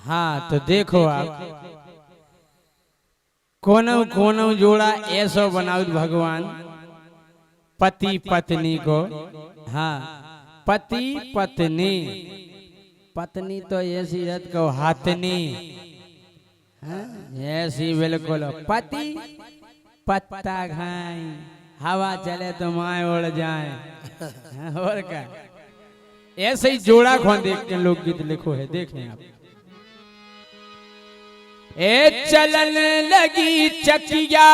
हाँ तो देखो आप कोनऊ कोनऊ जोड़ा ऐसा बनाओ भगवान पति पत्नी को। हाँ पति पत्नी, पत्नी तो ऐसी रत को हाथनी, ऐसी बिल्कुल। पति पत्ता खाए हवा चले तो माए उड़ जाए। और क्या ऐसे ही जोड़ा खोन देख के लोकगीत लिखो है, देखें आप। ए चलन लगी चकिया,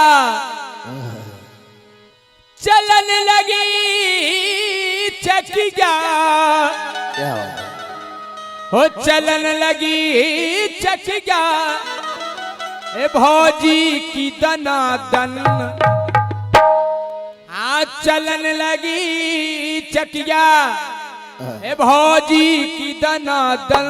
चलन लगी चकिया, हो चलन लगी चकिया, ए भौजी की दनादन। आ चलन लगी चकिया, ए भौजी की दनादन।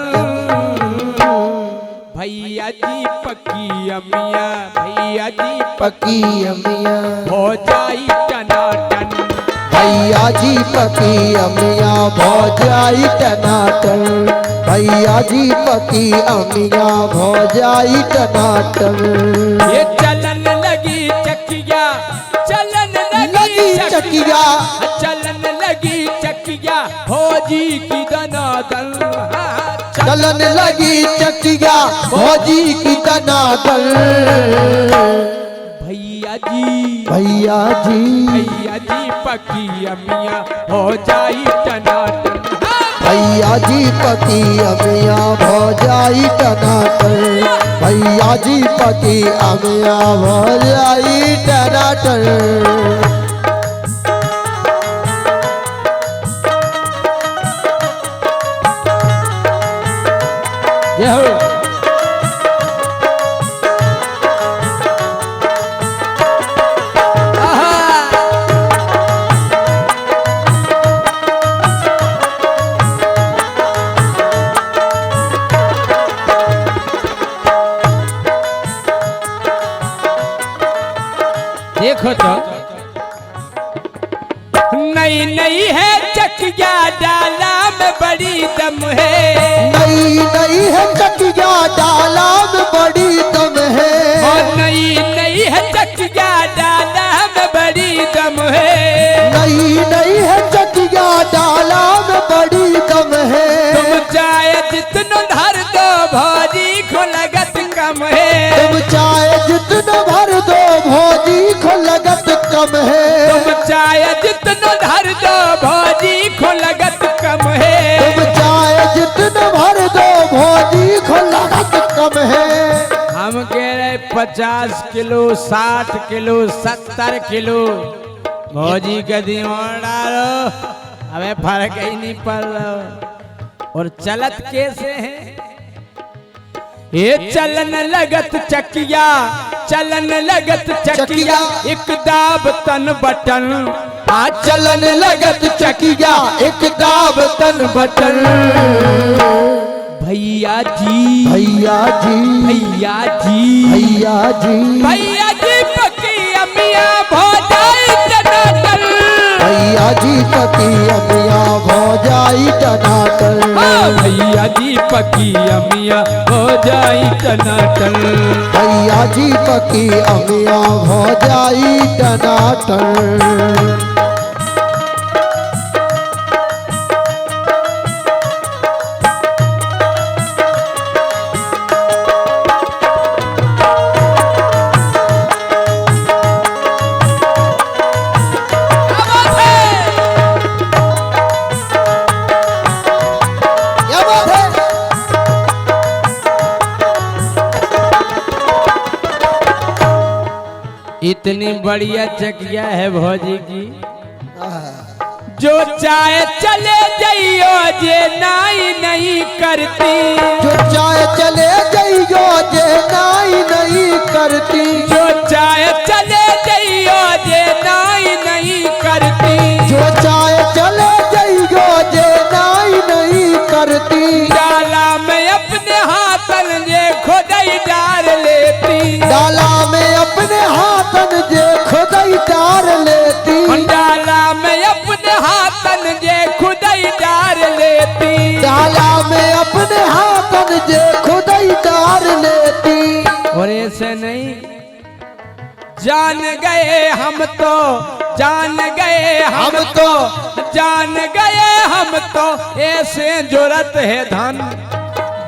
भैया जी पकी अमिया, भैया जी पकी अमिया, हो जाई टनाटन। भैया जी पकी अमिया, हो जाई टनाटन। भैया जी पकी अमिया, हो जाई टनाटन। ये चलन लगी चकिया, चलन लगी चकिया, चलन लगी चकिया, हो जी की दनादन। चलन लगी चकिया, भौजी की दनादन। भैया जी, भैया जी, भैया जी पकी अमिया, हो जाई टनाटन। भैया जी पति अमिया, हो जाई टनाटन। भैया जी पति अमिया, हो जाई टनाटन। देखो तो नई नई है चकिया, डाला में बड़ी दम है। नई नई है चकिया, डाला में बड़ी दम है। और नई नई है चकिया, डाला में बड़ी दम है। नई नई है चकिया, डाला में बड़ी दम है। तुम चाहे जितना धर दो भौजी को लगत कम है। तुम चाहे जितना भर दो भौजी को लगत कम है। तुम चाहे जितना धर दो भौजी को लगत कम है। तुम चाहे जितना भर दो भौजी को लगत कम है। हम कह रहे 50 किलो, 60 किलो, 70 किलो भौजी का दीवान डालो, हमें फर्क ही नहीं पड़ रहा। और चलत कैसे है ये चलन लगत चकिया, चलन लगत चकिया, एक दाब तन बटन। आ चलन लगत चकिया, एक दाब तन बटन। भैया जी, भैया जी, भैया जी, भैया जी, भैया जी पकी अमिया, भौजाई टनाटन। भैया जी पकी अमिया, भौजाई टनाटन। भैया जी पकी अमिया, भौजाई टनाटन। भैया जी पकी अमिया, भौजाई टनाटन। इतनी बढ़िया चकिया है भौजी की, जो चाहे चले जाइयो जे नाई नहीं करती। जो चाहे चले जाइयो जे नाई नहीं करती। जो चाहे चले जाइयो जे नाई नहीं करती। जो चाहे चले जाइयो जे नाई नहीं करती। डाला में अपने हाथन जे खुदाई डार लेती। डाला में अपने हाथन जे खुदाई डार लेती। डाला में अपने हाथन जे खुदाई डार लेती। डाला में अपने हाथन जे खुदाई ऐसे नहीं। जान गए हम तो, जान गए हम तो, जान गए हम तो ऐसे जरूरत है धन।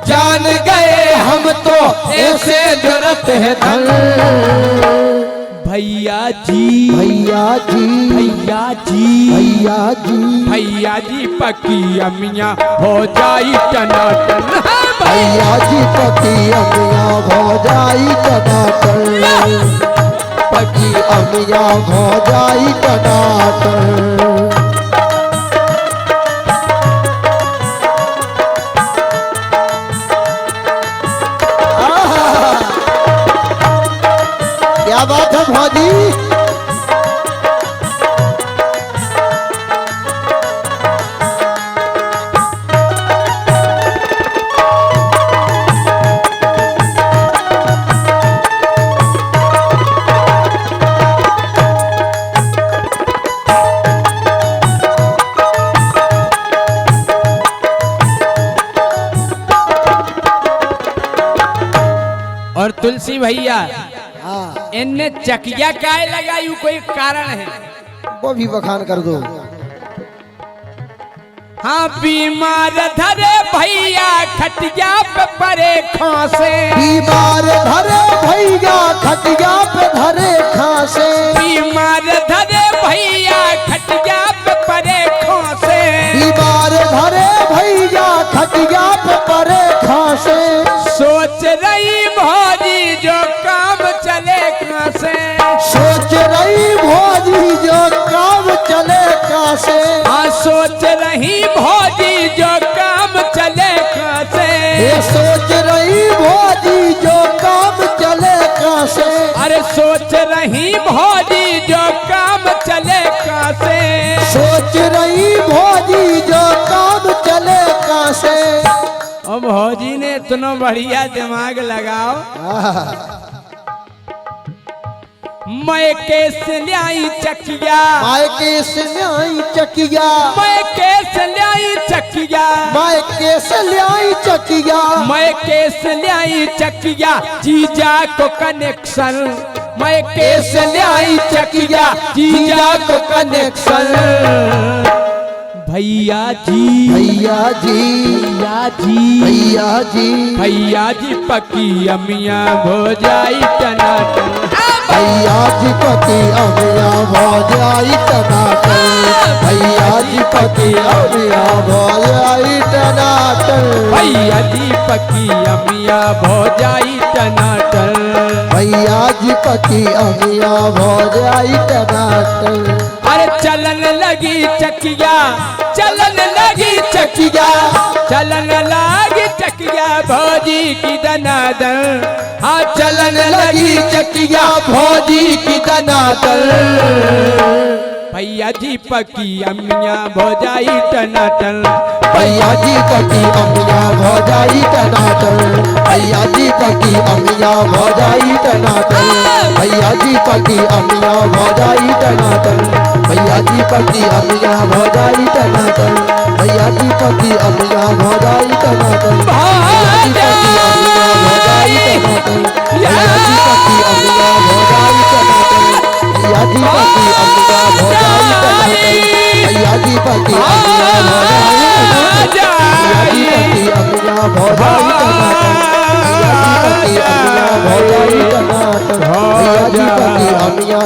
जान गए हम तो ऐसे जरूरत है धन। भैया जी, भैया जी, भैया जी, भैया जी, भैया जी पकी अमिया हो जाई टनाटन। भैया जी पकी अमिया हो जाई टनाटन। पकी अमिया हो जाई टनाटन। क्या बात है भाजी। और तुलसी भैया हाँ, इनने चकिया काय लगाई, कोई कारण है? वो भी बखान कर दो। हाँ, बीमार धरे भैया खटिया पे परे खांसे। बीमार धरे भैया खटिया पे धरे खांसे। बीमार धरे भैया खटिया पे परे खांसे। बीमार धरे भैया खटिया पे परे खांसे। सोच रही भौजी जो काम चले खांसे। सोच रही भौजी जो काम चले कासे। हाँ, सोच रही भौजी जो काम चले खांसे। ये सोच रही भौजी जो काम चले कासे। अरे सोच रही भौजी जो काम चले खांसे। सोच रही भौजी जो काम चले कासे। अब भौजी ने इतना बढ़िया दिमाग लगाओ। मैं कैसे लाई चकिया, मायके से लाई चकिया। मैं कैसे लाई चकिया, मायके से लाई चकिया। मैं कैसे लाई चकिया जीजा को कनेक्शन। मैं कैसे लाई चकिया जीजा को कनेक्शन। भैया जी, भैया जी, भैया जी, भैया जी, भैया जी पकी अमिया हो जाई टनाटन। भैया जी पति अमिया हो जाई टनाटन। भैया जी पति अमिया हो जाई टनाटन। भैया जी पकी अमिया हो जाई टनाटन। भैया जी पति अमिया हो जाई टनाटन। अरे चलन लगी चकिया, चलन लगी चकिया, चलन लगी चकिया भौजी की दनादन। हाँ, चलन लगी चकिया भौजी की दनादन। भैया जी पकी अमिया हो जाई टनाटन। भैया जी पति अमिया हो जाई टनाटन। भैया जी पति अमिया हो जाई टनाटन। भैया जी पति अमिया हो जाई टनाटन। भैया जी पति अमिया हो जाई टनाटन। भैया जी पति अमिया हो जाई टनाटन। भैया जी पति अमिया हो जाई टनाटन। भैया जी पति अमिया हो जाई टनाटन। भैया जी पति अमिया हो जाई टनाटन। भैया जी पति अमिया हो जाई टनाटन। भैया जी पति अमिया हो जाई टनाटन। भैया जी पति अमिया हो जाई टनाटन। भैया जी पति अमिया